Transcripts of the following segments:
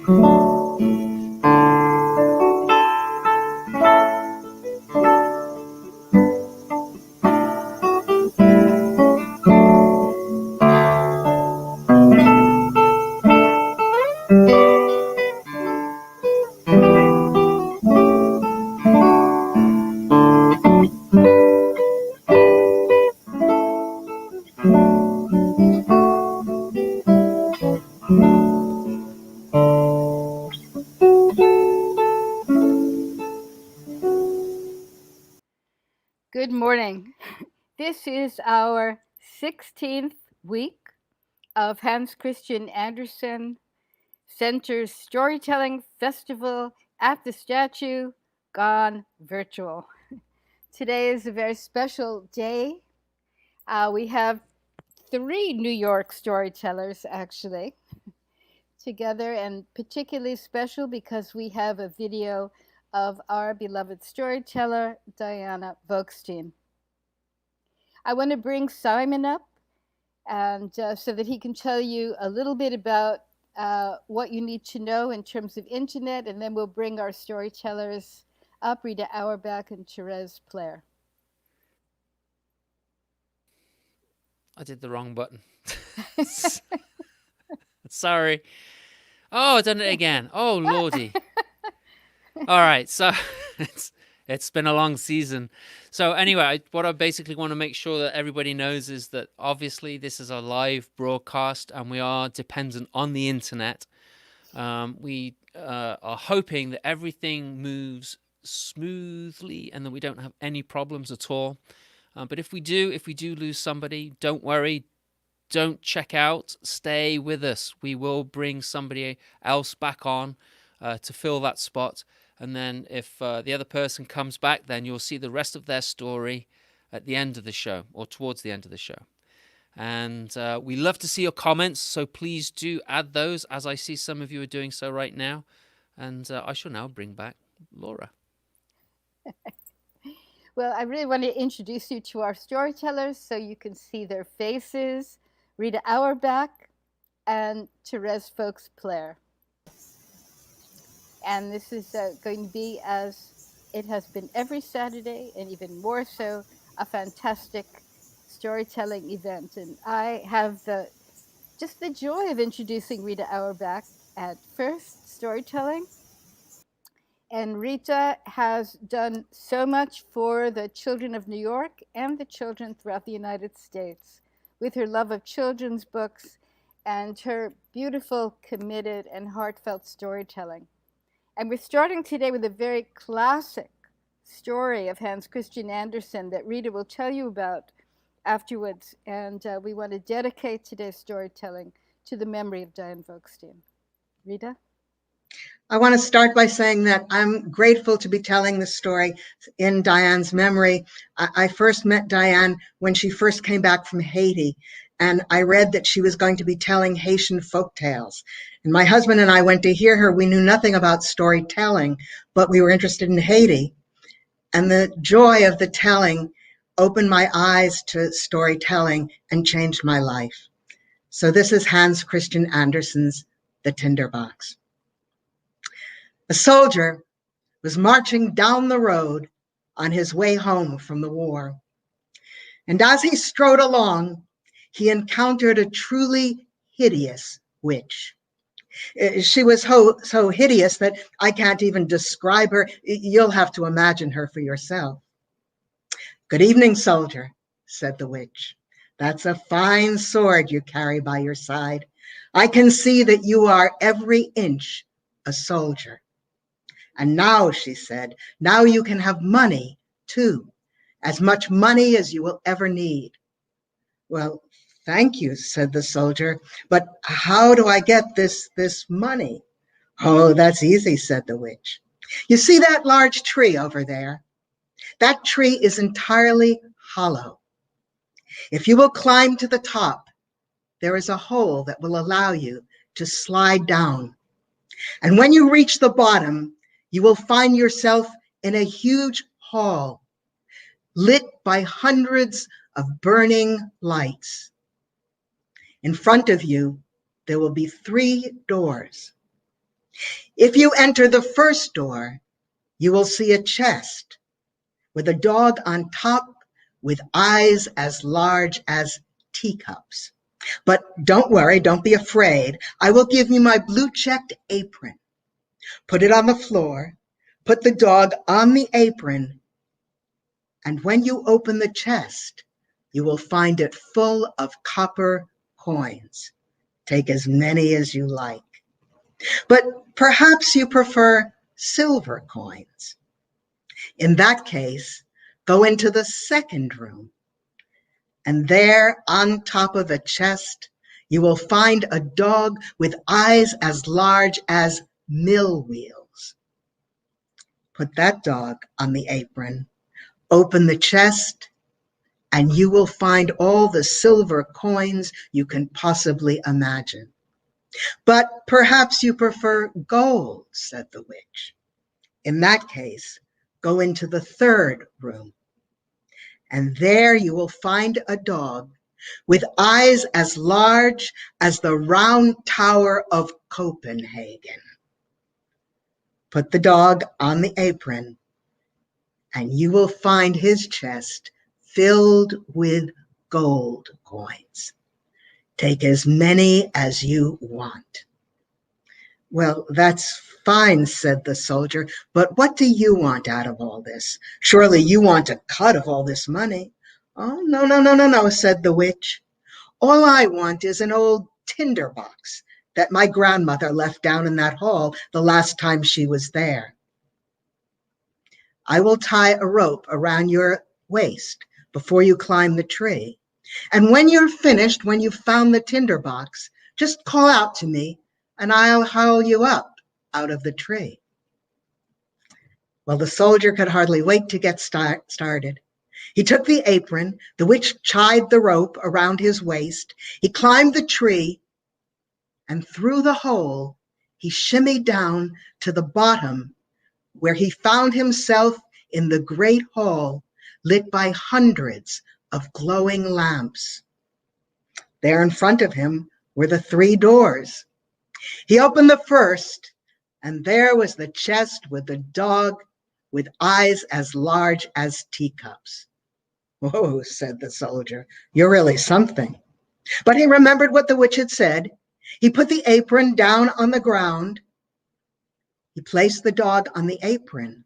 Good morning. This is our 16th week of Hans Christian Andersen Center's Storytelling Festival at the Statue Gone Virtual. Today is a very special day. We have 3 New York storytellers actually together, and particularly special because we have a video of our beloved storyteller, Diane Wolkstein. I want to bring Simon up and so that he can tell you a little bit about what you need to know in terms of internet, and then we'll bring our storytellers up, Rita Auerbach and Therese Plair. I did the wrong button. Sorry. Oh, I done it again. Oh, lordy. All right, so it's been a long season. So anyway, what I basically want to make sure that everybody knows is that obviously this is a live broadcast and we are dependent on the internet. We are hoping that everything moves smoothly and that we don't have any problems at all. But if we do lose somebody, don't worry. Don't check out. Stay with us. We will bring somebody else back on to fill that spot. And then if the other person comes back, then you'll see the rest of their story at the end of the show or towards the end of the show. And we love to see your comments, so please do add those, as I see some of you are doing so right now. And I shall now bring back Laura. Well, I really want to introduce you to our storytellers so you can see their faces. Rita Auerbach and Therese Plair. And this is going to be, as it has been every Saturday, and even more so, a fantastic storytelling event. And I have just the joy of introducing Rita Auerbach at First Storytelling. And Rita has done so much for the children of New York and the children throughout the United States with her love of children's books and her beautiful, committed, and heartfelt storytelling. And we're starting today with a very classic story of Hans Christian Andersen that Rita will tell you about afterwards. And we want to dedicate today's storytelling to the memory of Diane Wolkstein. Rita? I want to start by saying that I'm grateful to be telling this story in Diane's memory. I first met Diane when she first came back from Haiti, and I read that she was going to be telling Haitian folk tales. And my husband and I went to hear her. We knew nothing about storytelling, but we were interested in Haiti. And the joy of the telling opened my eyes to storytelling and changed my life. So this is Hans Christian Andersen's The Tinderbox. A soldier was marching down the road on his way home from the war. And as he strode along, he encountered a truly hideous witch. She was so hideous that I can't even describe her. You'll have to imagine her for yourself. "Good evening, soldier," said the witch. "That's a fine sword you carry by your side. I can see that you are every inch a soldier. And now," she said, "now you can have money too, as much money as you will ever need." "Well, thank you," said the soldier, "but how do I get this money?" "Oh, that's easy," said the witch. "You see that large tree over there? That tree is entirely hollow. If you will climb to the top, there is a hole that will allow you to slide down. And when you reach the bottom, you will find yourself in a huge hall, lit by hundreds of burning lights. In front of you, there will be 3 doors. If you enter the first door, you will see a chest with a dog on top with eyes as large as teacups. But don't worry, don't be afraid. I will give you my blue-checked apron. Put it on the floor, put the dog on the apron, and when you open the chest, you will find it full of copper coins. Take as many as you like. But perhaps you prefer silver coins. In that case, go into the second room, and there on top of the chest, you will find a dog with eyes as large as mill wheels. Put that dog on the apron, open the chest, and you will find all the silver coins you can possibly imagine. But perhaps you prefer gold, said the witch. In that case, go into the third room, and there you will find a dog with eyes as large as the round tower of Copenhagen. Put the dog on the apron, and you will find his chest filled with gold coins. Take as many as you want. Well, that's fine, said the soldier, but what do you want out of all this? Surely you want a cut of all this money. Oh, no, said the witch. All I want is an old tinderbox that my grandmother left down in that hall the last time she was there. I will tie a rope around your waist before you climb the tree. And when you're finished, when you've found the tinderbox, just call out to me and I'll haul you up out of the tree. Well, the soldier could hardly wait to get started. He took the apron, the witch tied the rope around his waist. He climbed the tree, and through the hole, he shimmied down to the bottom, where he found himself in the great hall, lit by hundreds of glowing lamps. There in front of him were the 3 doors. He opened the first, and there was the chest with the dog with eyes as large as teacups. Whoa, said the soldier, you're really something. But he remembered what the witch had said. He put the apron down on the ground. He placed the dog on the apron.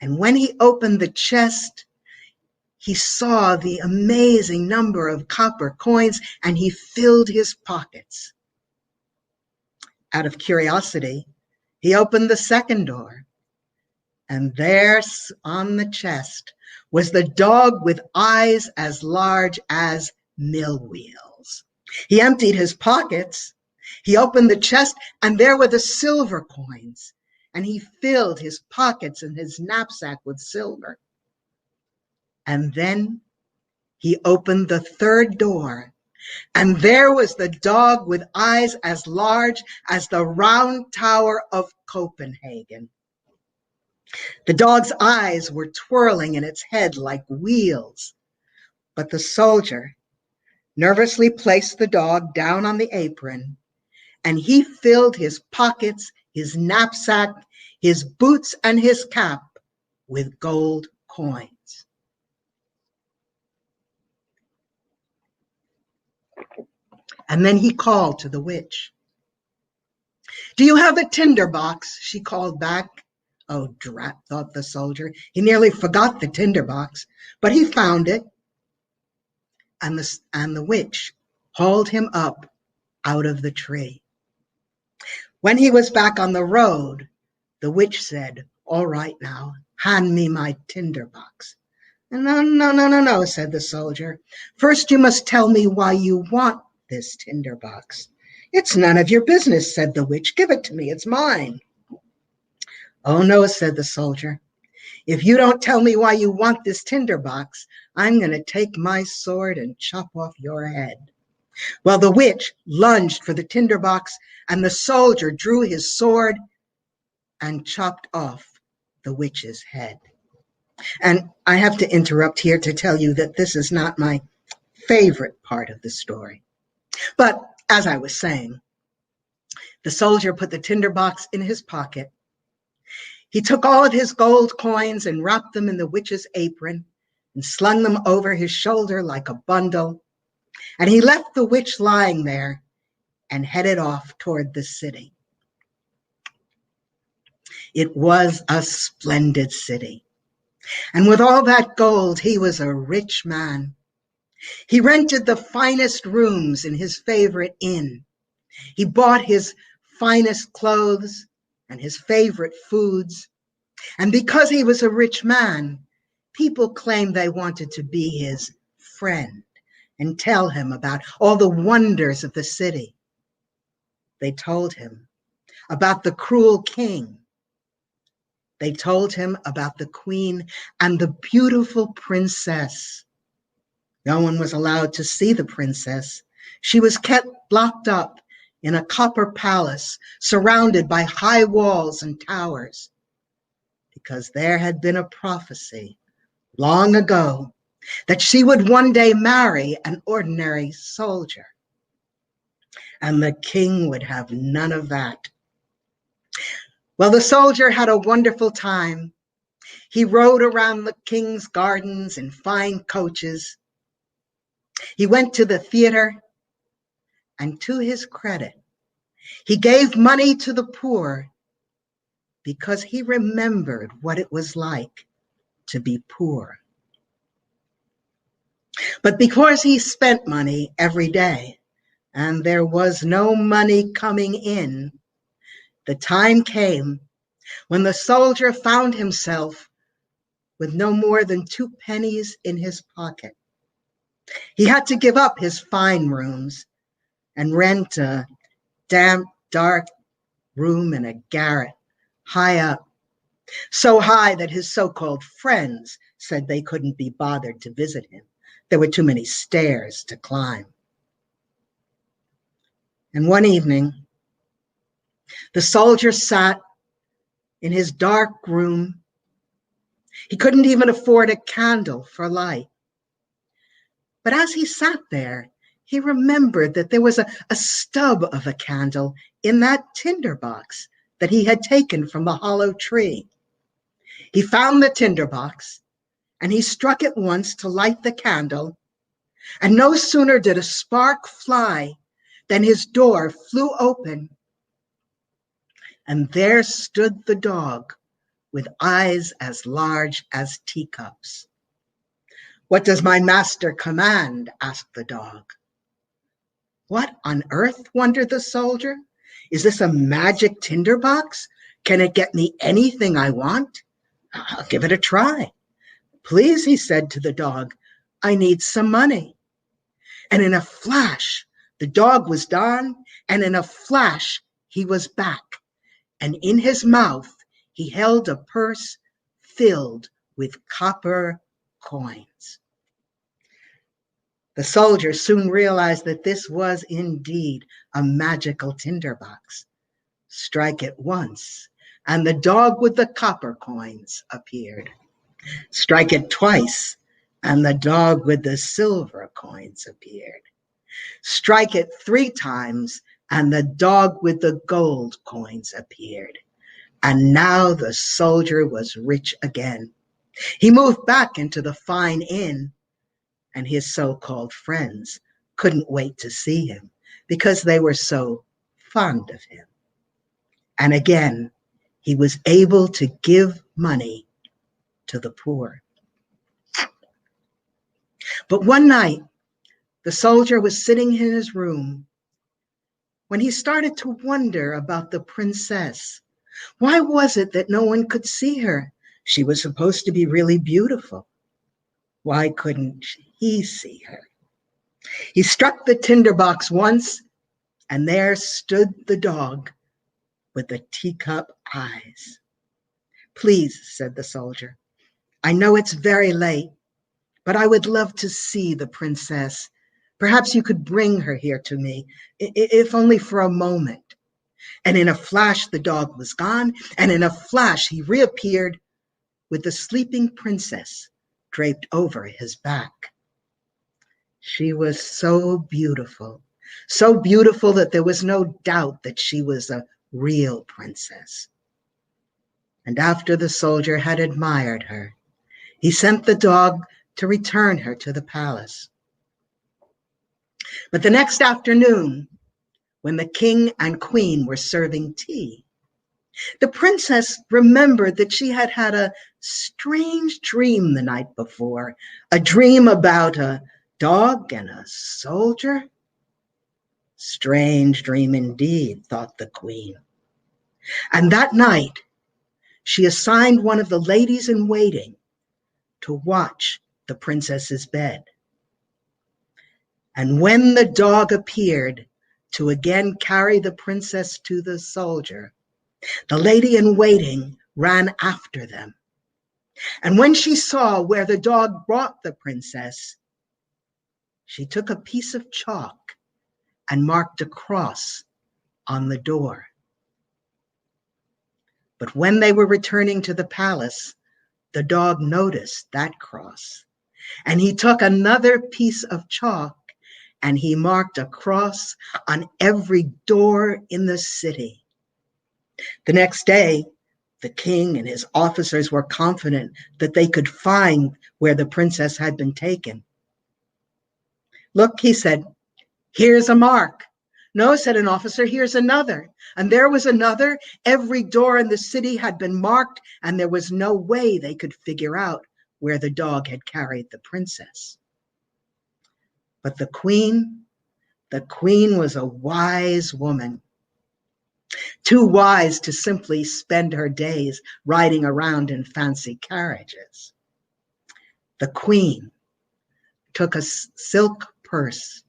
And when he opened the chest, he saw the amazing number of copper coins, and he filled his pockets. Out of curiosity, he opened the second door. And there on the chest was the dog with eyes as large as mill wheels. He emptied his pockets. He opened the chest, and there were the silver coins. And he filled his pockets and his knapsack with silver. And then he opened the third door, and there was the dog with eyes as large as the round tower of Copenhagen. The dog's eyes were twirling in its head like wheels, but the soldier nervously placed the dog down on the apron, and he filled his pockets, his knapsack, his boots, and his cap with gold coins. And then he called to the witch. Do you have a tinderbox? She called back. Oh, drat, thought the soldier. He nearly forgot the tinderbox, but he found it. And the witch hauled him up out of the tree. When he was back on the road, the witch said, all right now, hand me my tinderbox. No, said the soldier. First you must tell me why you want this tinderbox. It's none of your business, said the witch. Give it to me, it's mine. Oh no, said the soldier. If you don't tell me why you want this tinderbox, I'm going to take my sword and chop off your head. Well, the witch lunged for the tinderbox, and the soldier drew his sword and chopped off the witch's head. And I have to interrupt here to tell you that this is not my favorite part of the story. But as I was saying, The soldier put the tinderbox in his pocket. He took all of his gold coins and wrapped them in the witch's apron and slung them over his shoulder like a bundle. And he left the witch lying there and headed off toward the city. It was a splendid city. And with all that gold, he was a rich man. He rented the finest rooms in his favorite inn. He bought his finest clothes and his favorite foods. And because he was a rich man, people claimed they wanted to be his friend and tell him about all the wonders of the city. They told him about the cruel king. They told him about the queen and the beautiful princess. No one was allowed to see the princess. She was kept locked up in a copper palace surrounded by high walls and towers, because there had been a prophecy long ago that she would one day marry an ordinary soldier. And the king would have none of that. Well, the soldier had a wonderful time. He rode around the king's gardens in fine coaches. He went to the theater, and to his credit, he gave money to the poor because he remembered what it was like to be poor. But because he spent money every day and there was no money coming in, the time came when the soldier found himself with no more than 2 pennies in his pocket. He had to give up his fine rooms and rent a damp, dark room in a garret high up, so high that his so-called friends said they couldn't be bothered to visit him. There were too many stairs to climb. And one evening, the soldier sat in his dark room. He couldn't even afford a candle for light. But as he sat there, he remembered that there was a stub of a candle in that tinderbox that he had taken from the hollow tree. He found the tinderbox, and he struck it once to light the candle, and no sooner did a spark fly than his door flew open, and there stood the dog with eyes as large as teacups. "What does my master command?" asked the dog. "What on earth?" wondered the soldier. "Is this a magic tinderbox? Can it get me anything I want? I'll give it a try." "Please," he said to the dog, "I need some money." And in a flash, the dog was gone, and in a flash, he was back. And in his mouth, he held a purse filled with copper coins. The soldier soon realized that this was indeed a magical tinderbox. Strike it once, and the dog with the copper coins appeared. Strike it twice, and the dog with the silver coins appeared. Strike it 3 times, and the dog with the gold coins appeared. And now the soldier was rich again. He moved back into the fine inn, and his so-called friends couldn't wait to see him because they were so fond of him. And again, he was able to give money to the poor. But one night, the soldier was sitting in his room when he started to wonder about the princess. Why was it that no one could see her? She was supposed to be really beautiful. Why couldn't he see her? He struck the tinderbox once, and there stood the dog with the teacup eyes. "Please," said the soldier, "I know it's very late, but I would love to see the princess. Perhaps you could bring her here to me, if only for a moment." And in a flash, the dog was gone, and in a flash, he reappeared with the sleeping princess draped over his back. She was so beautiful so beautiful that there was no doubt that she was a real princess. And after the soldier had admired her, he sent the dog to return her to the palace. But the next afternoon, when the king and queen were serving tea, the princess remembered that she had had a strange dream the night before, a dream about a dog and a soldier. Strange dream indeed, thought the queen. And that night, she assigned one of the ladies in waiting to watch the princess's bed. And when the dog appeared to again carry the princess to the soldier, the lady in waiting ran after them. And when she saw where the dog brought the princess, she took a piece of chalk and marked a cross on the door. But when they were returning to the palace, the dog noticed that cross, and he took another piece of chalk and he marked a cross on every door in the city. The next day, the king and his officers were confident that they could find where the princess had been taken. Look, he said, here's a mark. No, said an officer, here's another. And there was another. Every door in the city had been marked, and there was no way they could figure out where the dog had carried the princess. But the queen was a wise woman, too wise to simply spend her days riding around in fancy carriages. The queen took a silk purse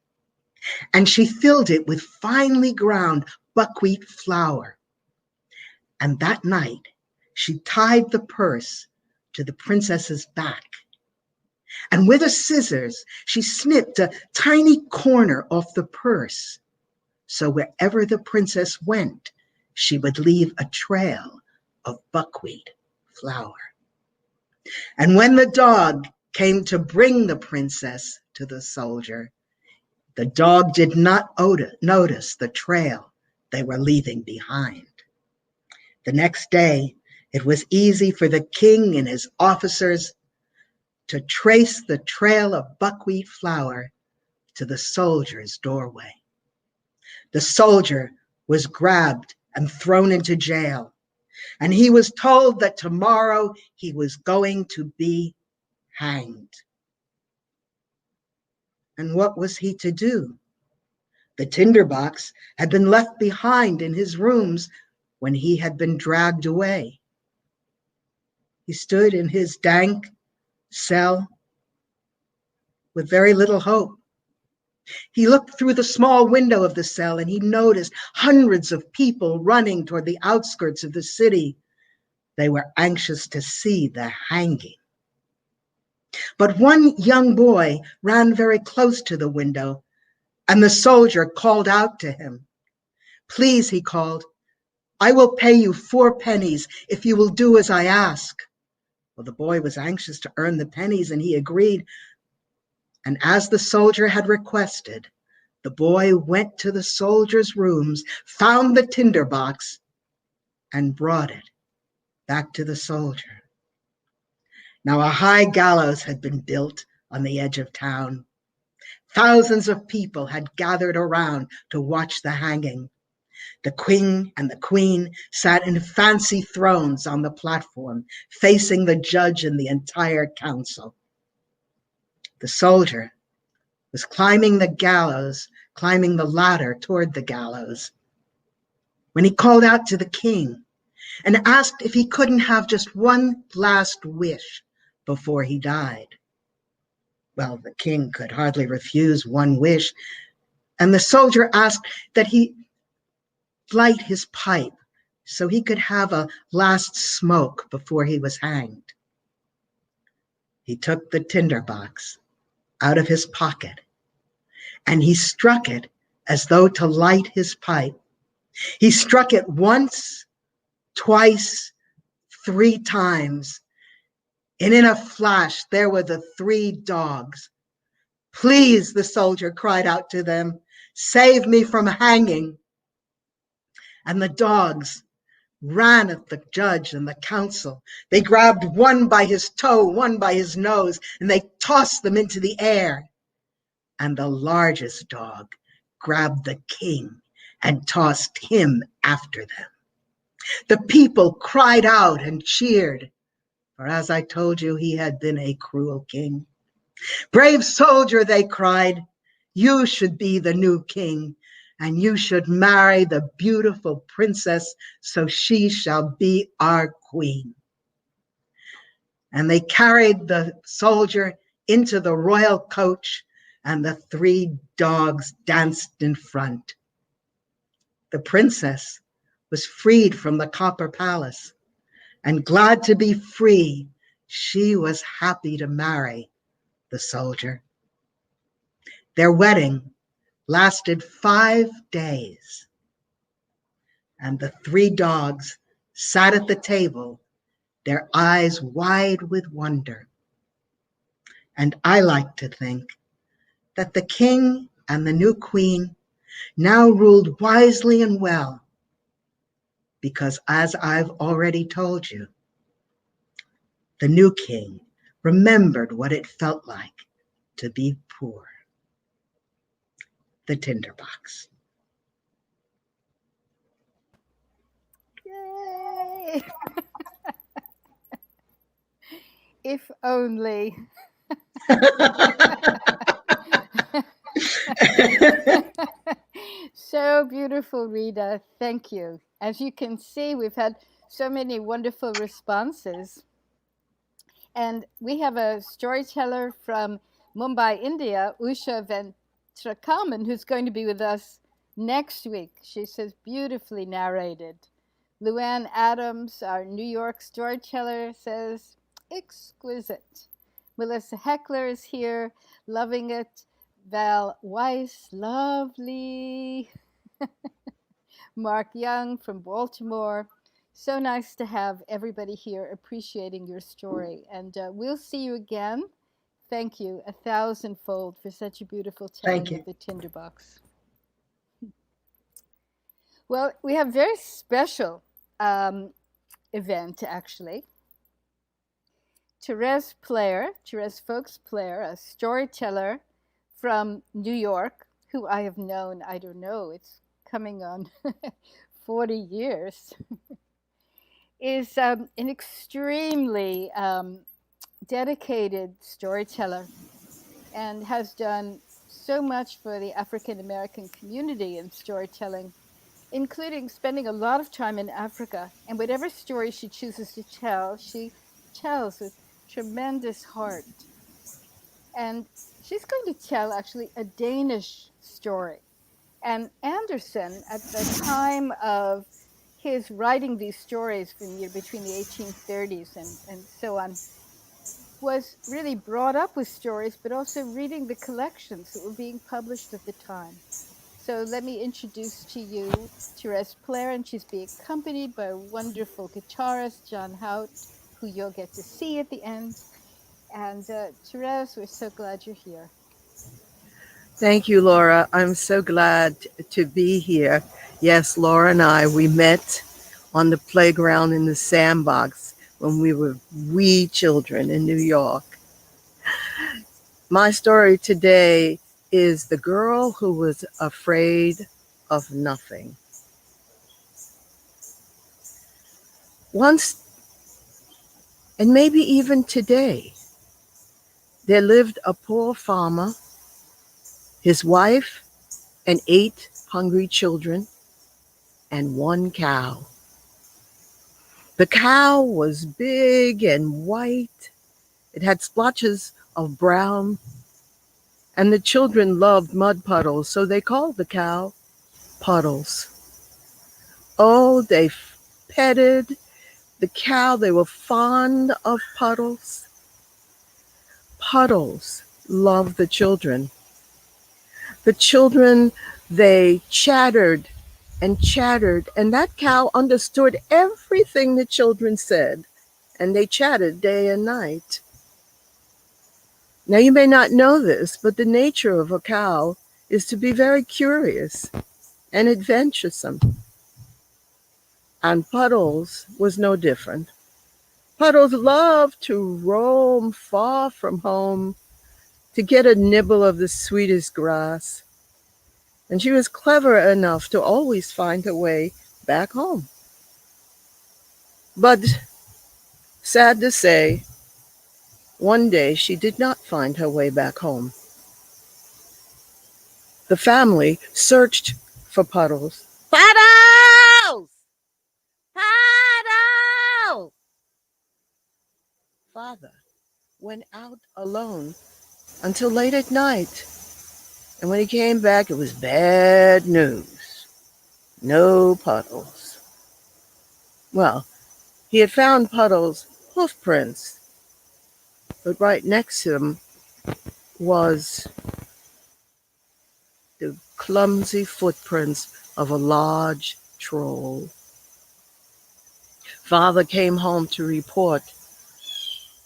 and she filled it with finely ground buckwheat flour. And that night, she tied the purse to the princess's back. And with a scissors, she snipped a tiny corner off the purse. So wherever the princess went, she would leave a trail of buckwheat flour. And when the dog came to bring the princess to the soldier, the dog did not notice the trail they were leaving behind. The next day, it was easy for the king and his officers to trace the trail of buckwheat flour to the soldier's doorway. The soldier was grabbed and thrown into jail, and he was told that tomorrow he was going to be hanged. And what was he to do? The tinderbox had been left behind in his rooms when he had been dragged away. He stood in his dank cell with very little hope. He looked through the small window of the cell and he noticed hundreds of people running toward the outskirts of the city. They were anxious to see the hanging. But one young boy ran very close to the window, and the soldier called out to him. Please, he called, I will pay you 4 pennies if you will do as I ask. Well, the boy was anxious to earn the pennies, and he agreed. And as the soldier had requested, the boy went to the soldier's rooms, found the tinderbox, and brought it back to the soldier. Now a high gallows had been built on the edge of town. Thousands of people had gathered around to watch the hanging. The king and the queen sat in fancy thrones on the platform, facing the judge and the entire council. The soldier was climbing the gallows, climbing the ladder toward the gallows, when he called out to the king and asked if he couldn't have just one last wish before he died. Well, the king could hardly refuse one wish, and the soldier asked that he light his pipe so he could have a last smoke before he was hanged. He took the tinderbox out of his pocket and he struck it as though to light his pipe. He struck it once, twice, 3 times, and in a flash there were the 3 dogs. Please, the soldier cried out to them, Save me from hanging. And the dogs ran at the judge and the counsel. They grabbed one by his toe, one by his nose, and they tossed them into the air. And the largest dog grabbed the king and tossed him after them. The people cried out and cheered, for as I told you, he had been a cruel king. Brave soldier, they cried, you should be the new king, and you should marry the beautiful princess, so she shall be our queen. And they carried the soldier into the royal coach, and the three dogs danced in front. The princess was freed from the copper palace, and glad to be free, she was happy to marry the soldier. Their wedding lasted 5 days, and the three dogs sat at the table, their eyes wide with wonder. And I like to think that the king and the new queen now ruled wisely and well, because as I've already told you, the new king remembered what it felt like to be poor. The Tinderbox. Yay! If only. So beautiful, Rita. Thank you. As you can see, we've had so many wonderful responses. And we have a storyteller from Mumbai, India, Usha Ventrakaman, who's going to be with us next week. She says, beautifully narrated. Luann Adams, our New York storyteller, says, exquisite. Melissa Heckler is here, loving it. Val Weiss, lovely. Mark Young from Baltimore. So nice to have everybody here appreciating your story. And we'll see you again. Thank you 1,000-fold for such a beautiful telling of the Tinderbox. Well, we have a very special event, actually. Therese Plair, Therese Folks Plair, a storyteller from New York, who I have known, I don't know, it's coming on 40 years, is an extremely dedicated storyteller and has done so much for the African American community in storytelling, including spending a lot of time in Africa. And whatever story she chooses to tell, she tells with tremendous heart. And she's going to tell actually a Danish story. And Andersen, at the time of his writing these stories from between the 1830s and so on, was really brought up with stories, but also reading the collections that were being published at the time. So let me introduce to you Therese Plair, and she's being accompanied by a wonderful guitarist, John Hout, who you'll get to see at the end. And Therese, we're so glad you're here. Thank you, Laura. I'm so glad to be here. Yes, Laura and I, we met on the playground in the sandbox when we were wee children in New York. My story today is The Girl Who Was Afraid of Nothing. Once, and maybe even today, there lived a poor farmer, his wife, and 8 hungry children, and 1 cow. The cow was big and white. It had splotches of brown, and the children loved mud puddles, so they called the cow Puddles. Oh, they petted the cow. They were fond of Puddles. Puddles loved the children. The children, they chattered, and that cow understood everything the children said, and they chatted day and night. Now, you may not know this, but the nature of a cow is to be very curious and adventuresome. And Puddles was no different. Puddles loved to roam far from home to get a nibble of the sweetest grass. And she was clever enough to always find her way back home. But sad to say, one day she did not find her way back home. The family searched for Puddles. Puddles! Puddles! Father went out alone until late at night. And when he came back, it was bad news. No Puddles. Well, he had found Puddles' hoof prints, but right next to him was the clumsy footprints of a large troll. Father came home to report,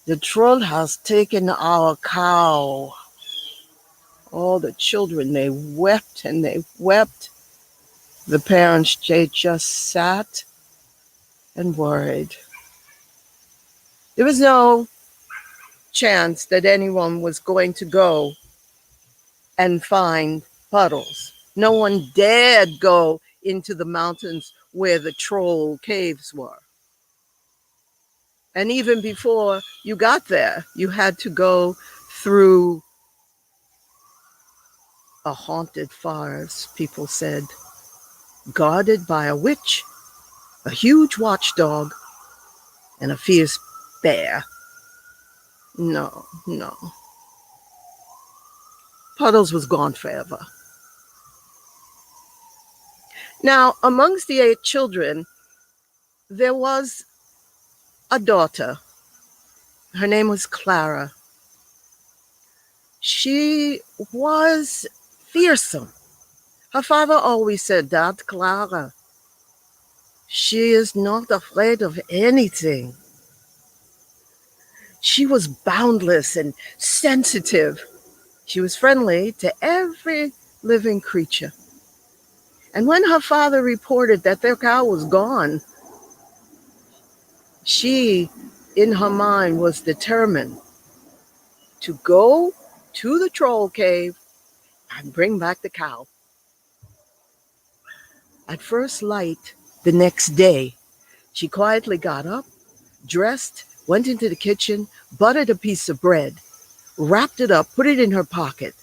"The troll has taken our cow." All the children, they wept and they wept. The parents, they just sat and worried. There was no chance that anyone was going to go and find Puddles. No one dared go into the mountains where the troll caves were. And even before you got there, you had to go through a haunted forest, people said, guarded by a witch, a huge watchdog, and a fierce bear. No. Puddles was gone forever. Now, amongst the 8 children, there was a daughter. Her name was Clara. She was fearsome. Her father always said, "That Clara, she is not afraid of anything." She was boundless and sensitive. She was friendly to every living creature. And when her father reported that their cow was gone, she, in her mind, was determined to go to the troll cave and bring back the cow. At first light the next day, she quietly got up, dressed, went into the kitchen, buttered a piece of bread, wrapped it up, put it in her pocket,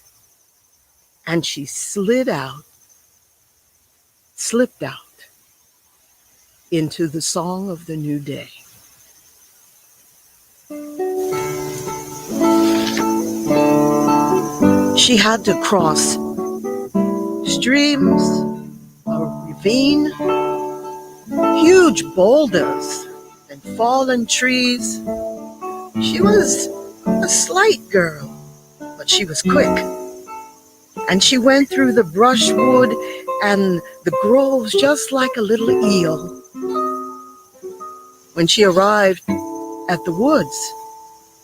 and she slipped out into the song of the new day. She had to cross streams, a ravine, huge boulders, and fallen trees. She was a slight girl, but she was quick. And she went through the brushwood and the groves just like a little eel. When she arrived at the woods,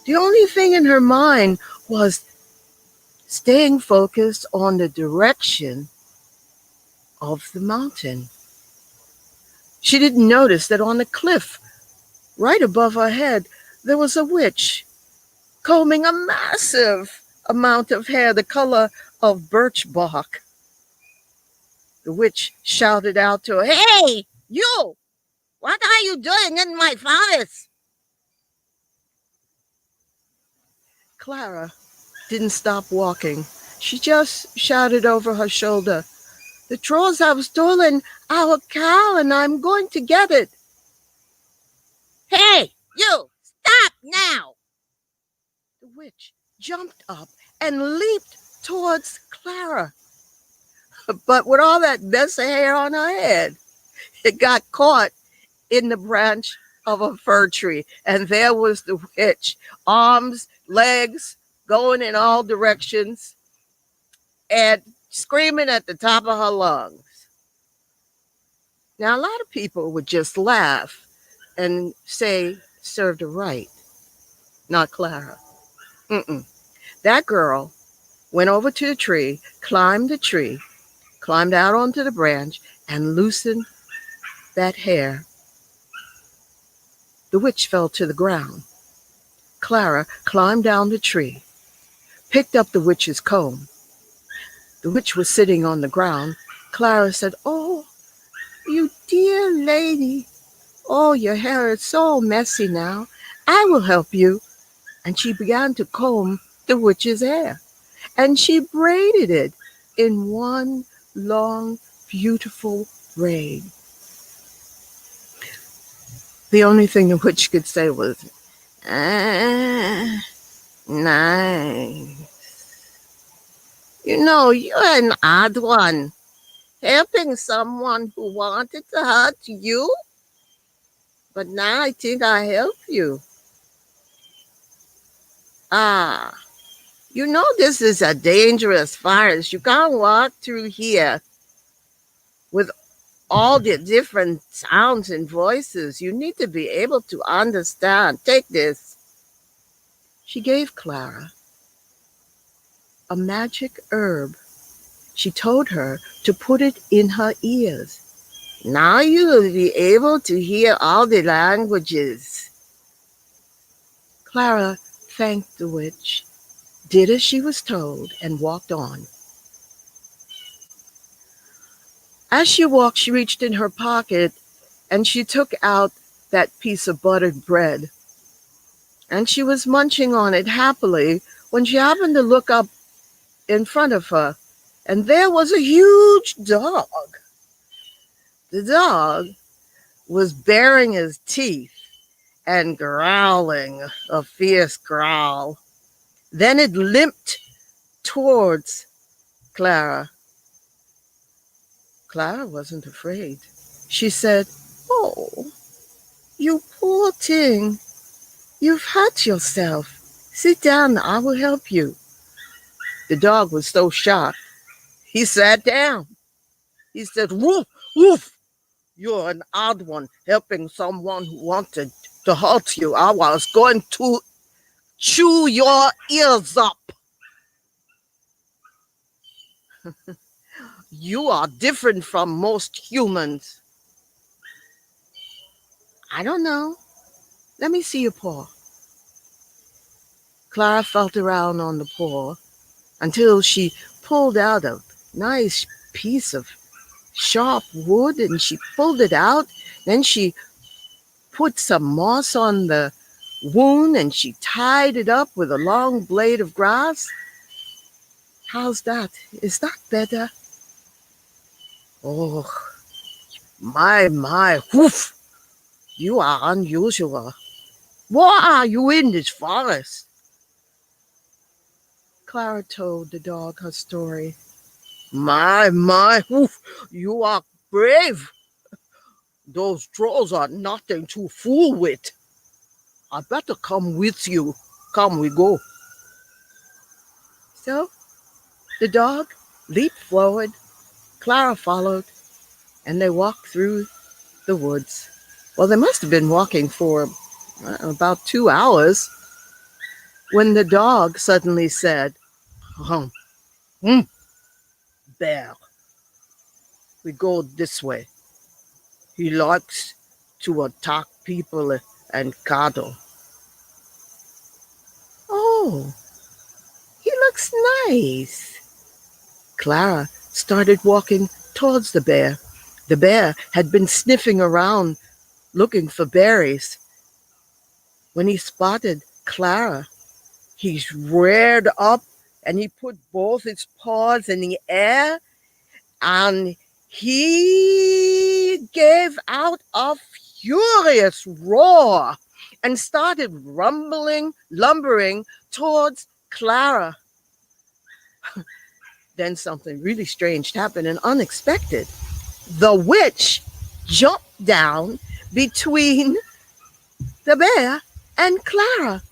the only thing in her mind was staying focused on the direction of the mountain. She didn't notice that on the cliff right above her head, there was a witch combing a massive amount of hair the color of birch bark. The witch shouted out to her, "Hey, you! What are you doing in my forest?" Clara didn't stop walking. She just shouted over her shoulder, "The trolls have stolen our cow and I'm going to get it." "Hey, you! Stop now!" The witch jumped up and leaped towards Clara. But with all that mess of hair on her head, it got caught in the branch of a fir tree. And there was the witch, arms, legs, going in all directions and screaming at the top of her lungs. Now, a lot of people would just laugh and say, served her right. Not Clara. That girl went over to the tree, climbed the tree, climbed out onto the branch, and loosened that hair. The witch fell to the ground. Clara climbed down the tree, picked up the witch's comb. The witch was sitting on the ground. Clara said, "Oh, you dear lady. Oh, your hair is so messy now. I will help you." And she began to comb the witch's hair. And she braided it in one long, beautiful braid. The only thing the witch could say was, "Ah, nice. You know, you're an odd one, helping someone who wanted to hurt you. But now I think I help you. Ah, you know this is a dangerous forest. You can't walk through here with all the different sounds and voices. You need to be able to understand. Take this." She gave Clara a magic herb. She told her to put it in her ears. "Now you will be able to hear all the languages." Clara thanked the witch, did as she was told, and walked on. As she walked, she reached in her pocket and she took out that piece of buttered bread. And she was munching on it happily when she happened to look up in front of her, and there was a huge dog. The dog was baring his teeth and growling a fierce growl. Then it limped towards Clara. Clara wasn't afraid. She said, "Oh, you poor thing. You've hurt yourself. Sit down, I will help you." The dog was so shocked, he sat down. He said, "Woof, woof. You're an odd one, helping someone who wanted to hurt you. I was going to chew your ears up. You are different from most humans." "I don't know. Let me see your paw." Clara felt around on the paw until she pulled out a nice piece of sharp wood, and she pulled it out. Then she put some moss on the wound and she tied it up with a long blade of grass. "How's that? Is that better?" "Oh, my, woof. You are unusual. Why are you in this forest?" Clara told the dog her story. My, woof. You are brave. Those trolls are nothing to fool with. I better come with you. Come, we go." So the dog leaped forward, Clara followed, and they walked through the woods. Well, they must have been walking for about 2 hours when the dog suddenly said, "Hum, bear, we go this way. He likes to attack people and cuddle." "Oh, he looks nice." Clara started walking towards the bear. The bear had been sniffing around looking for berries. When he spotted Clara, he reared up and he put both his paws in the air and he gave out a furious roar and started lumbering towards Clara. Then something really strange happened and unexpected. The witch jumped down between the bear and Clara,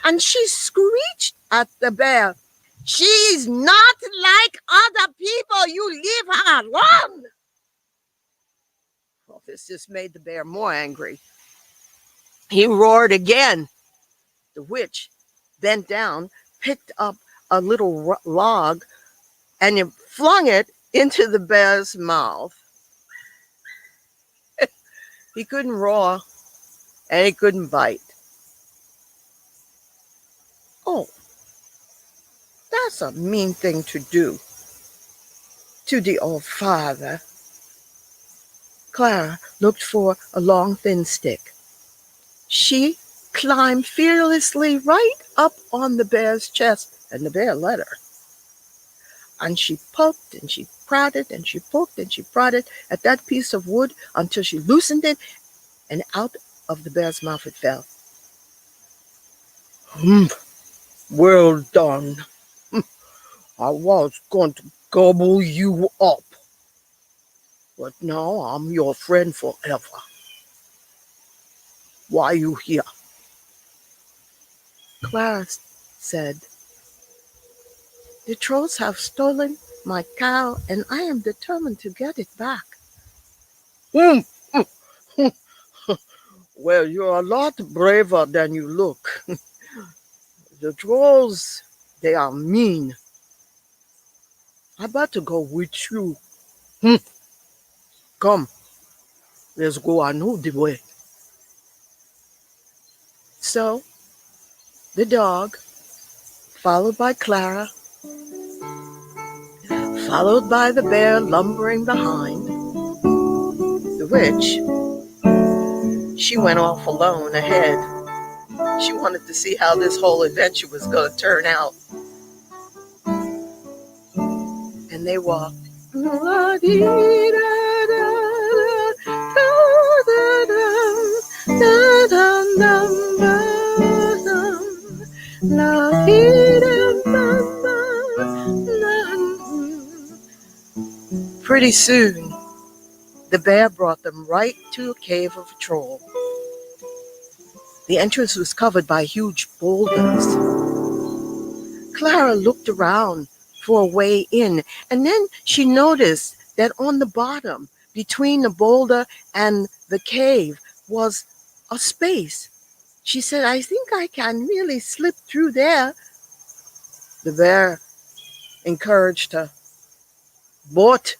and she screeched at the bear, "She's not like other people. You leave her alone." Well, this just made the bear more angry. He roared again. The witch bent down, picked up a little log and you flung it into the bear's mouth. He couldn't roar and he couldn't bite. Oh, that's a mean thing to do to the old father. Clara looked for a long, thin stick. She climbed fearlessly right up on the bear's chest, and the bear let her. And she poked and she prodded and she poked and she prodded at that piece of wood until she loosened it, and out of the bear's mouth it fell. Well done. I was going to gobble you up, but now I'm your friend forever. Why are you here? Clara said, the trolls have stolen my cow and I am determined to get it back. Well, you're a lot braver than you look. The trolls, they are mean. I better go with you. Come, let's go. I know the way. So, the dog, followed by Clara, followed by the bear lumbering behind, the witch, she went off alone ahead. She wanted to see how this whole adventure was going to turn out. And they walked. Pretty soon, the bear brought them right to a cave of a troll. The entrance was covered by huge boulders. Clara looked around for a way in, and then she noticed that on the bottom, between the boulder and the cave, was a space. She said, I think I can really slip through there. The bear encouraged her. But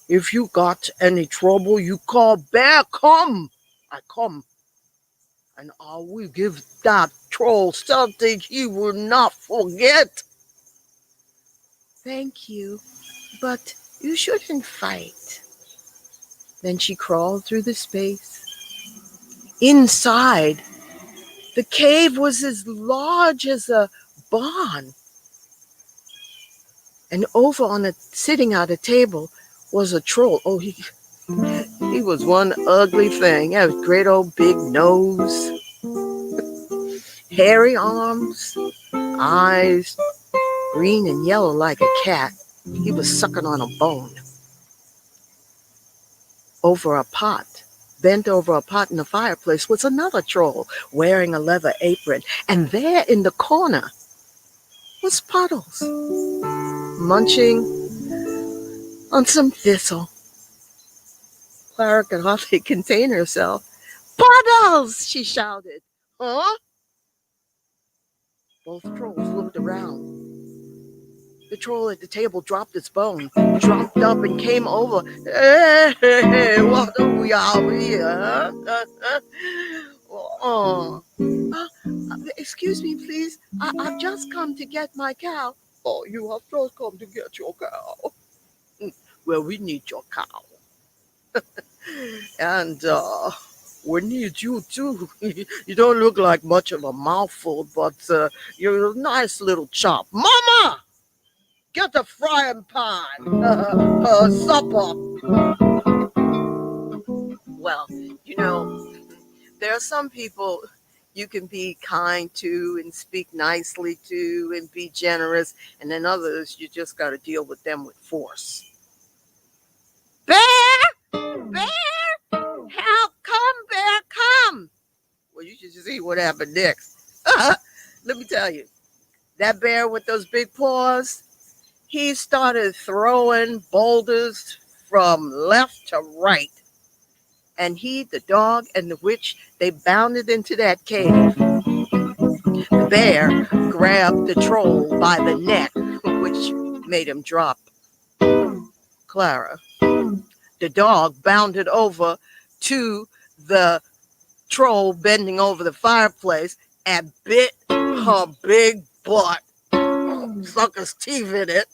if you got any trouble, you call bear, come. I come. And I will give that troll something he will not forget. Thank you, but you shouldn't fight. Then she crawled through the space. Inside, the cave was as large as a barn. And over on sitting at a table was a troll. Oh, he was one ugly thing. He had a great old big nose, hairy arms, eyes, green and yellow like a cat. He was sucking on a bone. Over a pot, bent over a pot in the fireplace, was another troll wearing a leather apron. And there in the corner was Puddles, munching on some thistle. Clara could hardly contain herself. Puddles, she shouted. Huh? Both trolls looked around. The troll at the table dropped its bone, jumped up and came over. Hey, what are we out here? Excuse me, please. I've just come to get my cow. Oh, you have just come to get your cow. Well, we need your cow. And we need you too. You don't look like much of a mouthful, but you're a nice little chop. Mama! Get the frying pan. Supper. Well, there are some people you can be kind to and speak nicely to and be generous, and then others you just got to deal with them with force. Bear! Bear! Help! Come, Bear, come! Well, you should see what happened next. Let me tell you, that bear with those big paws, he started throwing boulders from left to right. And he, the dog, and the witch, they bounded into that cave. The the bear grabbed the troll by the neck, which made him drop Clara. The dog bounded over to the troll bending over the fireplace and bit her big butt, stuck his teeth in it.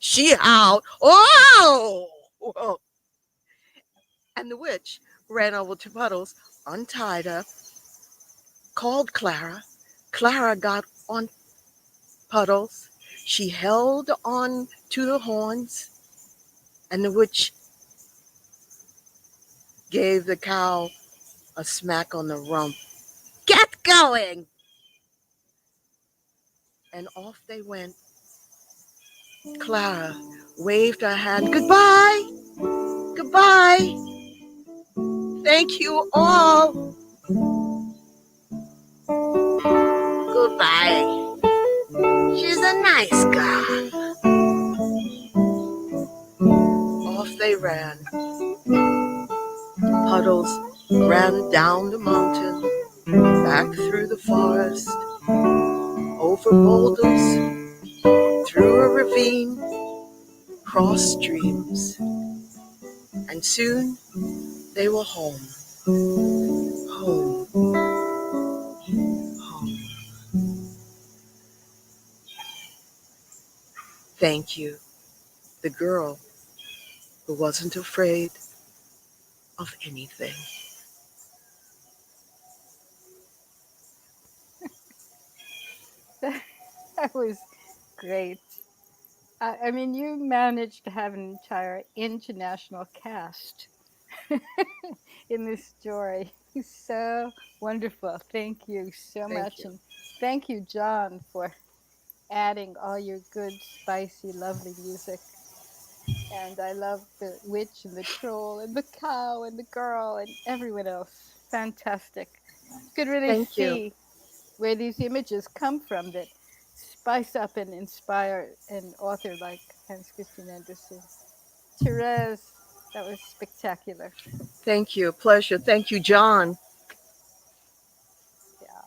She howled, "Oh!" And the witch ran over to Puddles, untied her, called Clara. Clara got on Puddles. She held on to the horns, and the witch gave the cow a smack on the rump. "Get going!" And off they went. Clara waved her hand. "Goodbye! Goodbye! Thank you all! Goodbye! She's a nice girl." Off they ran. Puddles ran down the mountain, back through the forest, over boulders, through a ravine, cross streams, and soon they were home. Home. Home. Thank you, the girl who wasn't afraid of anything. That was great. I mean, you managed to have an entire international cast in this story. So wonderful. Thank you so Thank much. you. And thank you, John, for adding all your good, spicy, lovely music. And I love the witch and the troll and the cow and the girl and everyone else. Fantastic. You could really Thank you. see where these images come from that spice up and inspire an author like Hans Christian Andersen. Therese, that was spectacular. Thank you. Pleasure. Thank you, John. Yeah.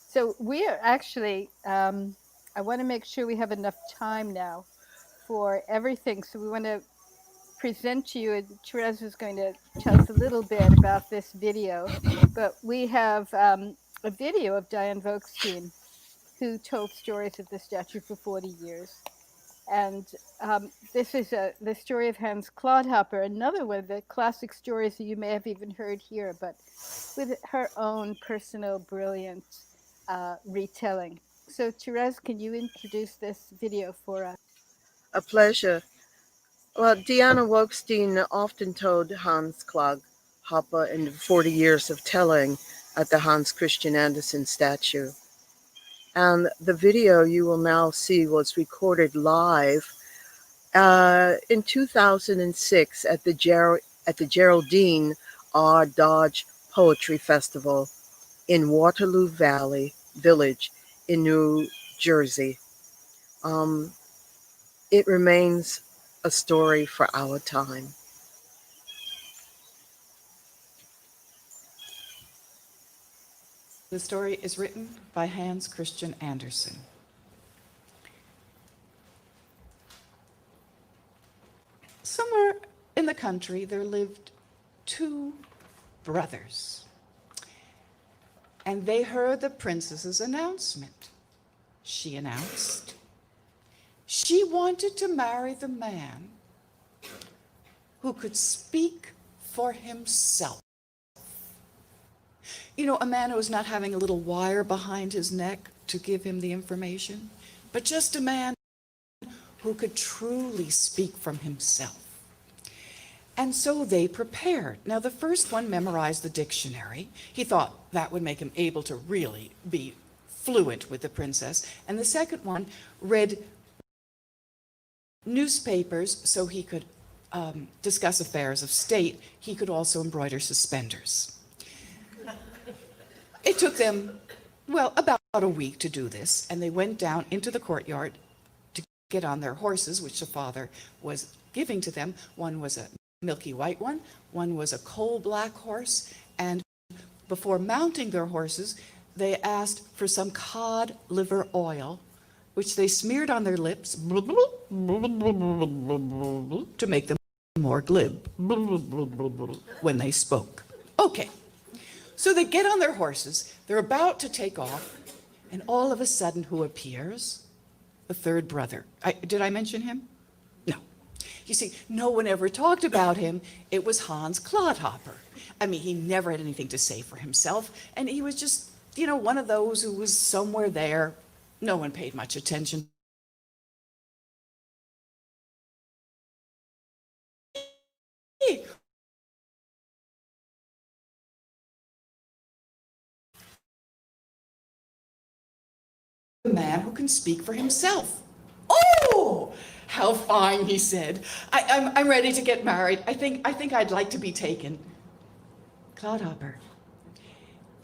So we are actually, I want to make sure we have enough time now for everything. So we want to present to you, and Therese is going to tell us a little bit about this video. But we have a video of Diane Wolkstein, who told stories at the statue for 40 years. And this is the story of Hans Clodhopper, another one of the classic stories that you may have even heard here, but with her own personal, brilliant retelling. So, Therese, can you introduce this video for us? A pleasure. Well, Diane Wolkstein often told Hans Clodhopper in the 40 years of telling at the Hans Christian Andersen statue. And the video you will now see was recorded live in 2006 at the Geraldine R. Dodge Poetry Festival in Waterloo Village in New Jersey. It remains a story for our time. The story is written by Hans Christian Andersen. Somewhere in the country there lived two brothers, and they heard the princess's announcement. She announced she wanted to marry the man who could speak for himself. You know, a man who was not having a little wire behind his neck to give him the information, but just a man who could truly speak from himself. And so they prepared. Now, the first one memorized the dictionary. He thought that would make him able to really be fluent with the princess. And the second one read newspapers so he could discuss affairs of state. He could also embroider suspenders. It took them, well, about a week to do this, and they went down into the courtyard to get on their horses, which the father was giving to them. One was a milky white one was a coal black horse, and before mounting their horses, they asked for some cod liver oil, which they smeared on their lips to make them more glib when they spoke. Okay, so they get on their horses, they're about to take off, and all of a sudden, who appears? The third brother. Did I mention him? No. You see, no one ever talked about him. It was Hans Clodhopper. I mean, he never had anything to say for himself, and he was just, one of those who was somewhere there. No one paid much attention. A man who can speak for himself. Oh, how fine, he said. I'm ready to get married. I think I'd like to be taken. Clodhopper,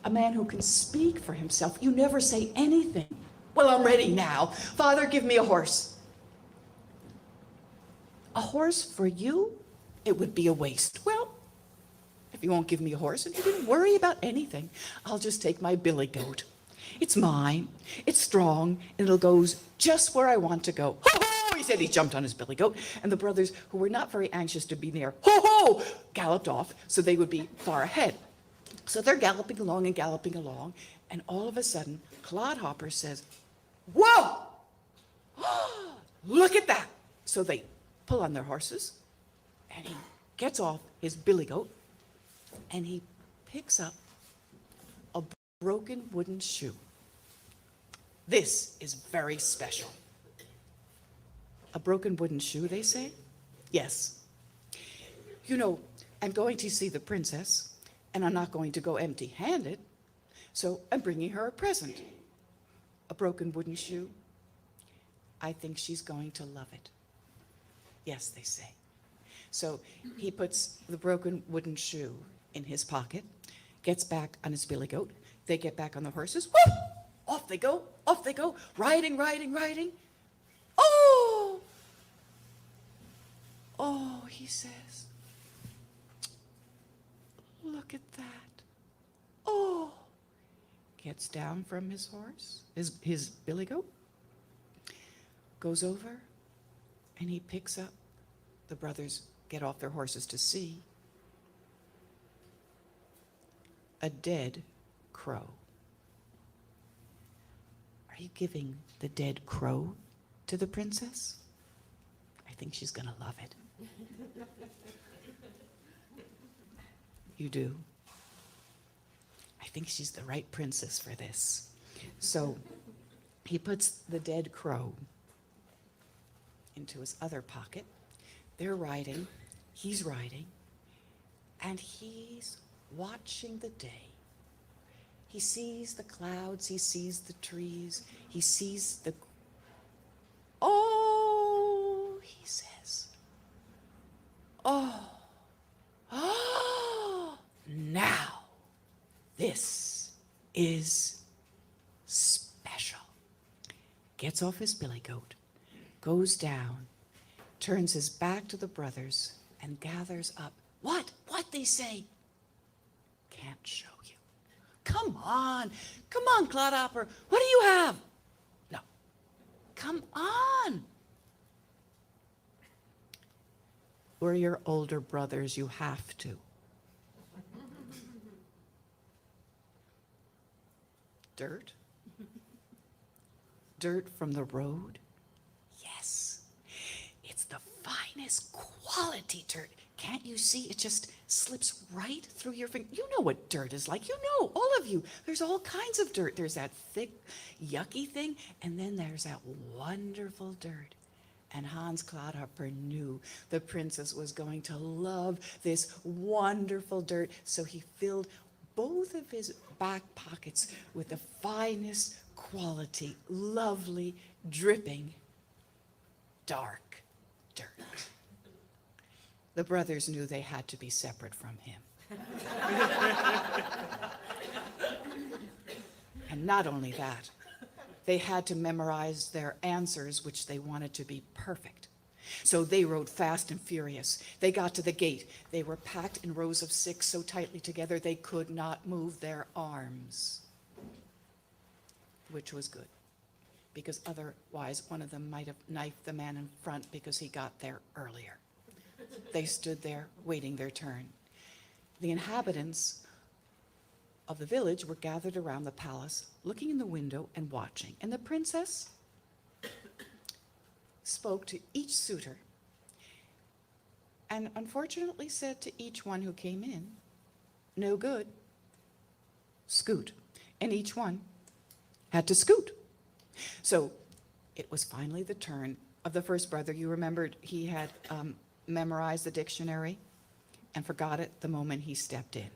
a man who can speak for himself. You never say anything. Well, I'm ready now. Father, give me a horse. A horse for you? It would be a waste. Well, if you won't give me a horse, and you didn't worry about anything, I'll just take my billy goat. It's mine, it's strong, and it'll go just where I want to go. Ho ho, he said. He jumped on his billy goat, and the brothers, who were not very anxious to be near, ho ho, galloped off so they would be far ahead. So they're galloping along, and all of a sudden, Clodhopper says, whoa, look at that. So they pull on their horses, and he gets off his billy goat, and he picks up a broken wooden shoe. This is very special. A broken wooden shoe, they say? Yes. I'm going to see the princess, and I'm not going to go empty-handed, so I'm bringing her a present. A broken wooden shoe. I think she's going to love it. Yes, they say. So he puts the broken wooden shoe in his pocket, gets back on his billy goat. They get back on the horses. Woo! Off they go, riding. Oh, he says, look at that. Oh, gets down from his horse, his billy goat, goes over, and he picks up, the brothers get off their horses to see, a dead crow. Are you giving the dead crow to the princess? I think she's going to love it. You do? I think she's the right princess for this. So he puts the dead crow into his other pocket. They're riding, he's riding, and he's watching the day. He sees the clouds, he sees the trees, he sees the... Oh, he says, oh, now this is special. Gets off his billy goat, goes down, turns his back to the brothers, and gathers up. What? What, they say? Can't show you. Come on, Clodhopper. What do you have? No, come on. We're your older brothers, you have to. Dirt? Dirt from the road? Yes. It's the finest quality dirt. Can't you see? It just slips right through your finger. You know what dirt is like. You know, all of you. There's all kinds of dirt. There's that thick, yucky thing, and then there's that wonderful dirt. And Hans Clodhopper knew the princess was going to love this wonderful dirt, so he filled both of his back pockets with the finest quality, lovely, dripping, dark dirt. The brothers knew they had to be separate from him. And not only that, they had to memorize their answers, which they wanted to be perfect. So they rode fast and furious. They got to the gate. They were packed in rows of 6 so tightly together they could not move their arms. which was good, because otherwise one of them might have knifed the man in front because he got there earlier. They stood there waiting their turn. The inhabitants of the village were gathered around the palace, looking in the window and watching. And the princess spoke to each suitor and unfortunately said to each one who came in, "No good, scoot." And each one had to scoot. So it was finally the turn of the first brother. You remembered he had memorized the dictionary and forgot it the moment he stepped in.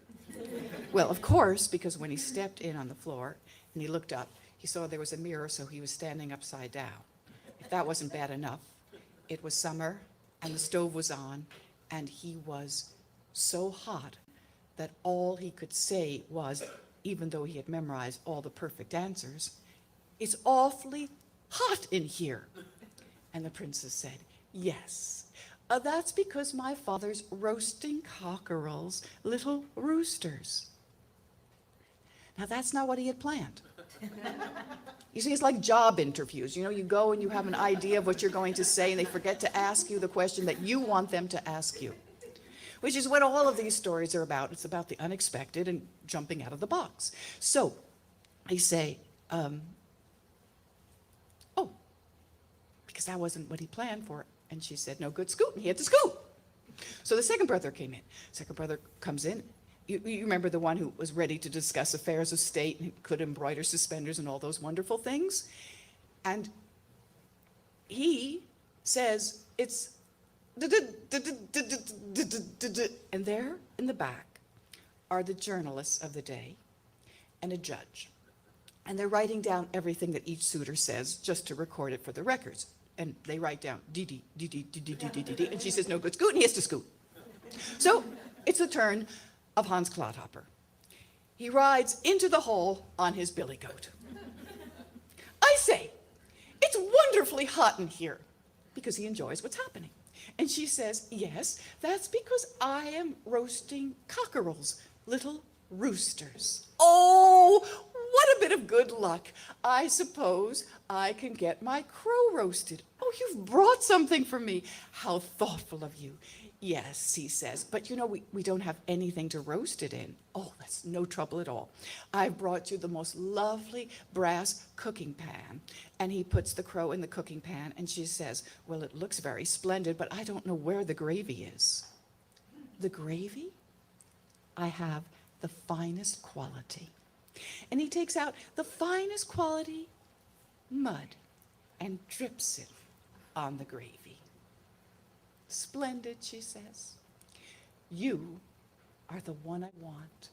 Well, of course, because when he stepped in on the floor and he looked up, he saw there was a mirror, so he was standing upside down. If that wasn't bad enough, it was summer and the stove was on, and he was so hot that all he could say was, even though he had memorized all the perfect answers, "It's awfully hot in here." And the princess said, "Yes, that's because my father's roasting cockerels, little roosters." Now, that's not what he had planned. You see, it's like job interviews. You know, you go and you have an idea of what you're going to say, and they forget to ask you the question that you want them to ask you, which is what all of these stories are about. It's about the unexpected and jumping out of the box. So I say, "Oh," because that wasn't what he planned for. And she said, "No good, scoot." And he had to scoot. So the second brother came in. Second brother comes in. You remember the one who was ready to discuss affairs of state and could embroider suspenders and all those wonderful things. And he says, "It's..." And there in the back are the journalists of the day and a judge. And they're writing down everything that each suitor says just to record it for the records. And they write down D-D, D-D, D-D, D-D, D-D, and she says, "No good, scoot," and he has to scoot. So it's the turn of Hans Clodhopper. He rides into the hall on his billy goat. "I say, it's wonderfully hot in here," because he enjoys what's happening. And she says, "Yes, that's because I am roasting cockerels, little roosters." Oh, what a bit of good luck. I suppose I can get my crow roasted. "Oh, you've brought something for me. How thoughtful of you." "Yes," he says, "but you know, we don't have anything to roast it in." "Oh, that's no trouble at all. I've brought you the most lovely brass cooking pan." And he puts the crow in the cooking pan, and she says, "Well, it looks very splendid, but I don't know where the gravy is." "The gravy? I have the finest quality." And he takes out the finest quality mud and drips it on the gravy. "Splendid," she says. "You are the one I want.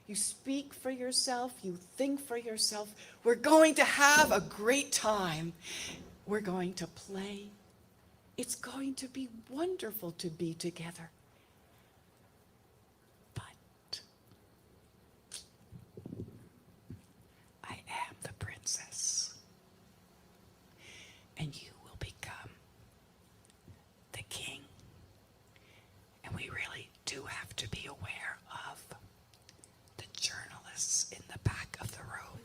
You speak for yourself, you think for yourself. We're going to have a great time. We're going to play. It's going to be wonderful to be together. But I am the princess, and you will become the king. And we really do have to be aware of the journalists in the back of the room."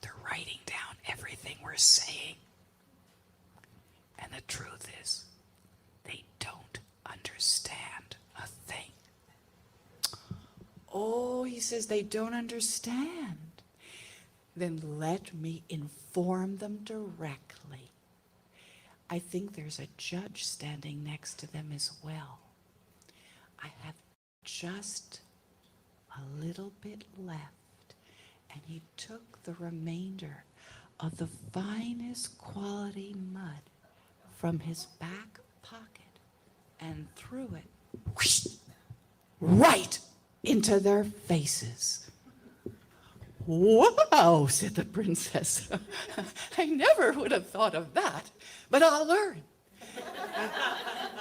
They're writing down everything we're saying. And the truth is, they don't understand a thing. "Oh," he says, "they don't understand. Then let me inform them directly. I think there's a judge standing next to them as well. I have just a little bit left." And he took the remainder of the finest quality mud from his back pocket and threw it whoosh, right into their faces. "Wow," said the princess. "I never would have thought of that, but I'll learn."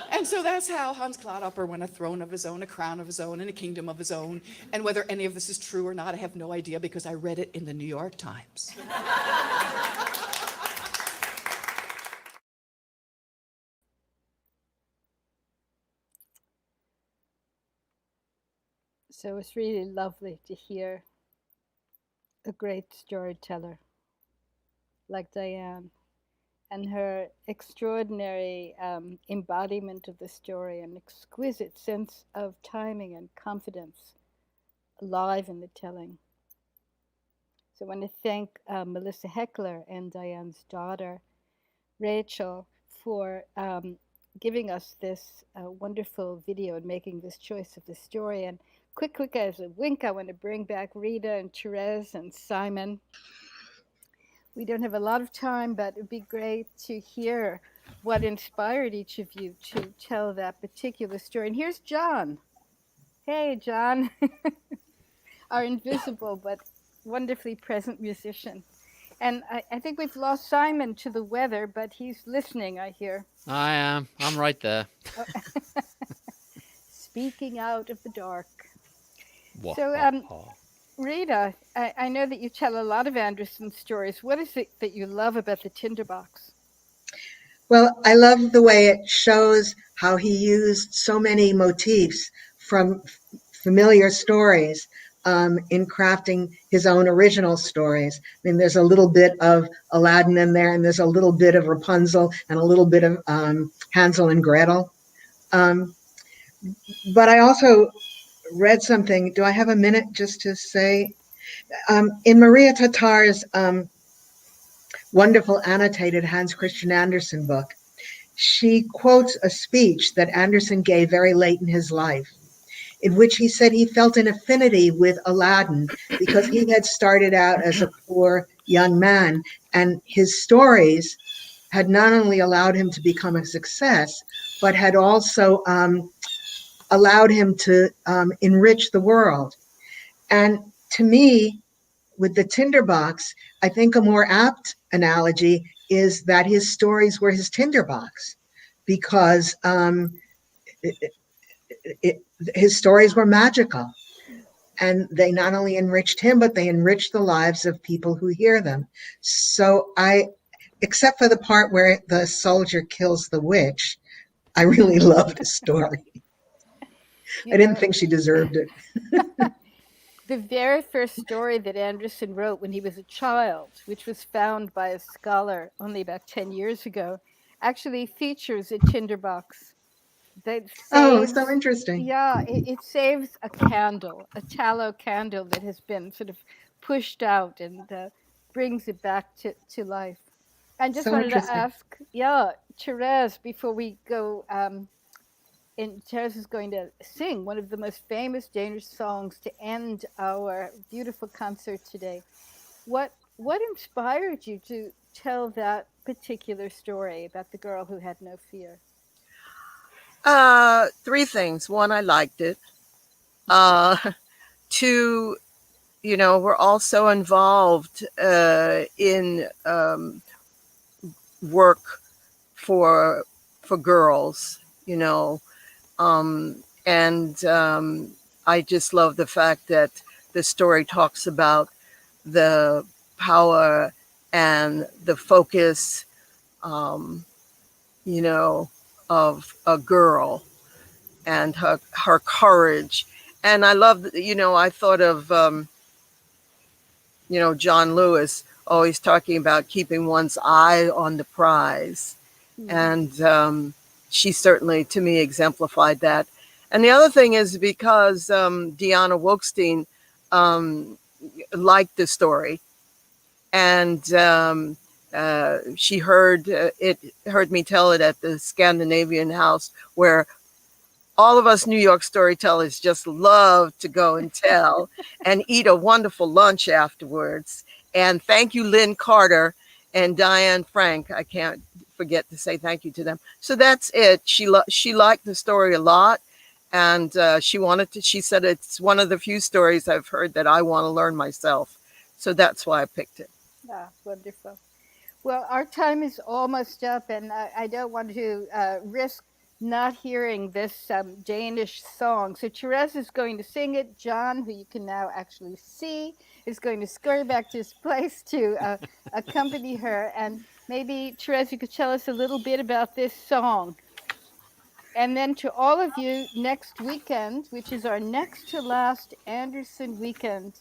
And so that's how Hans Clodhopper won a throne of his own, a crown of his own, and a kingdom of his own. And whether any of this is true or not, I have no idea, because I read it in the New York Times. So it's really lovely to hear a great storyteller like Diane and her extraordinary embodiment of the story, an exquisite sense of timing and confidence alive in the telling. So I want to thank Melissa Heckler and Diane's daughter, Rachel, for giving us this wonderful video and making this choice of the story. And quick as a wink, I want to bring back Rita and Therese and Simon. We don't have a lot of time, but it would be great to hear what inspired each of you to tell that particular story. And here's John. Hey, John, our invisible but wonderfully present musician. And I think we've lost Simon to the weather, but he's listening, I hear. I am. I'm right there. Oh, speaking out of the dark. Wah, So, ha, ha. Rita, I know that you tell a lot of Andersen stories. What is it that you love about the Tinderbox? Well, I love the way it shows how he used so many motifs from familiar stories in crafting his own original stories. I mean, there's a little bit of Aladdin in there, and there's a little bit of Rapunzel, and a little bit of Hansel and Gretel. But I also read something. Do I have a minute just to say? In Maria Tatar's wonderful annotated Hans Christian Andersen book, she quotes a speech that Andersen gave very late in his life, in which he said he felt an affinity with Aladdin because he had started out as a poor young man, and his stories had not only allowed him to become a success, but had also allowed him to enrich the world. And to me, with the Tinderbox, I think a more apt analogy is that his stories were his Tinderbox, because his stories were magical. And they not only enriched him, but they enriched the lives of people who hear them. So except for the part where the soldier kills the witch, I really loved the story. I didn't think she deserved it. The very first story that Andersen wrote when he was a child, which was found by a scholar only about 10 years ago, actually features a tinderbox that Oh, so saves, interesting. yeah, it saves a candle, a tallow candle that has been sort of pushed out and brings it back to life. I just So wanted to interesting. ask, yeah, Therese, before we go, and Therese is going to sing one of the most famous Danish songs to end our beautiful concert today. What inspired you to tell that particular story about the girl who had no fear? Three things. One, I liked it. Uh, two, we're also involved in work for girls, and I just love the fact that the story talks about the power and the focus, um, of a girl and her courage. And I love, I thought of, John Lewis always talking about keeping one's eye on the prize. Mm-hmm. And she certainly, to me, exemplified that. And the other thing is because Diane Wolkstein liked the story, and she heard me tell it at the Scandinavian House, where all of us New York storytellers just love to go and tell and eat a wonderful lunch afterwards. And thank you, Lynn Carter and Diane Frank. I can't forget to say thank you to them. So that's it. She liked the story a lot. And she said it's one of the few stories I've heard that I want to learn myself. So that's why I picked it. Ah, wonderful. Well, our time is almost up, and I don't want to risk not hearing this Danish song. So Therese is going to sing it. John, who you can now actually see, is going to scurry back to his place to accompany her. And maybe, Therese, you could tell us a little bit about this song. And then to all of you, next weekend, which is our next to last Andersen weekend,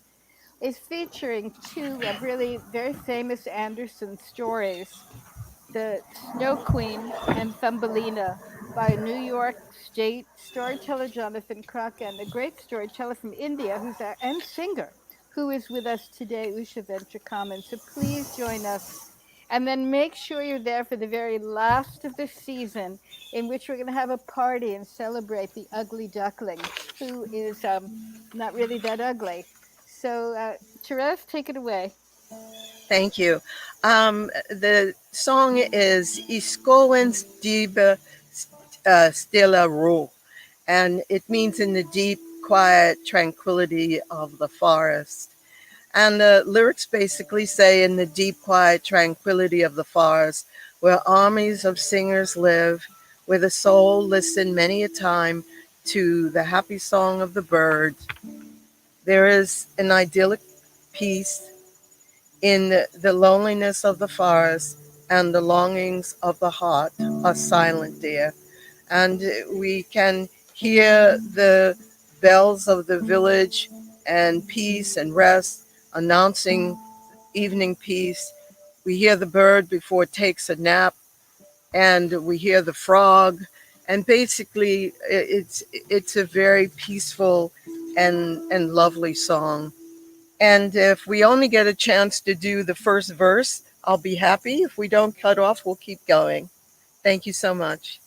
is featuring two of really very famous Andersen stories, The Snow Queen and Thumbelina by New York State storyteller Jonathan Krock and a great storyteller from India and singer who is with us today, Usha Ventrakaman. So please join us. And then make sure you're there for the very last of the season, in which we're going to have a party and celebrate the ugly duckling, who is not really that ugly. So, Therese, take it away. Thank you. The song is Iskoens Diebe Stille Ro, and it means in the deep, quiet tranquility of the forest. And the lyrics basically say, in the deep, quiet tranquility of the forest, where armies of singers live, where the soul listen many a time to the happy song of the bird, there is an idyllic peace in the loneliness of the forest, and the longings of the heart are silent there. And we can hear the bells of the village and peace and rest announcing evening peace. We hear the bird before it takes a nap, and we hear the frog. And basically, it's a very peaceful and lovely song. And if we only get a chance to do the first verse, I'll be happy. If we don't cut off, we'll keep going. Thank you so much.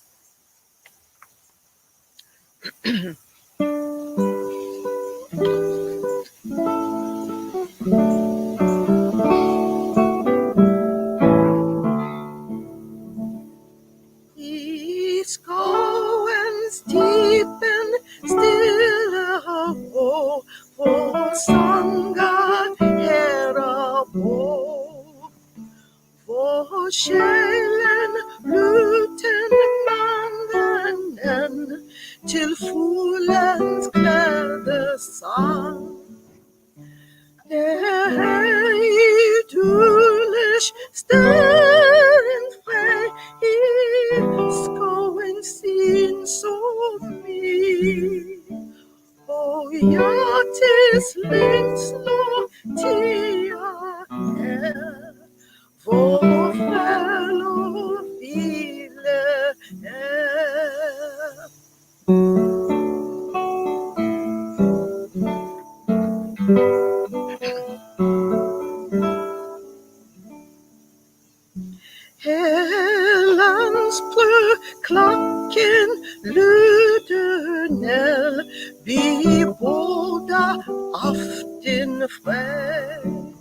He's going deep and still oh, for Sangha Herabo, for Shailen Luten Manganen, till Fulens kläder sang. Nej, dulish stern frei, is going sin so me. Oh, yatis links no tia er, vår fellow file er. Klokken lyder ned, vi båda aften fred.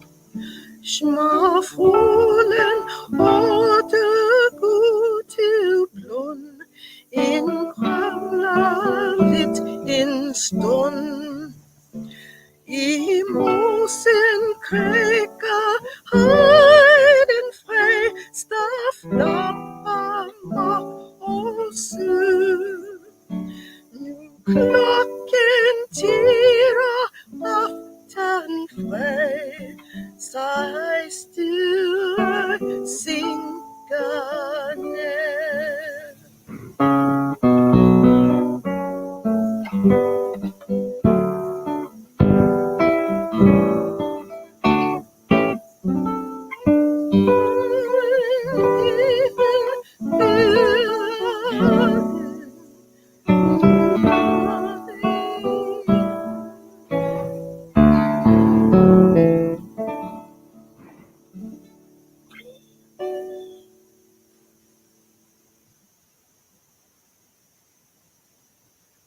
Småfålen återgår till blund, en skövlar litt en stund. I mosen kräkar höjden frej, stafflappar och sur. Nu klokken tira aften frej, sig stille sinker ned.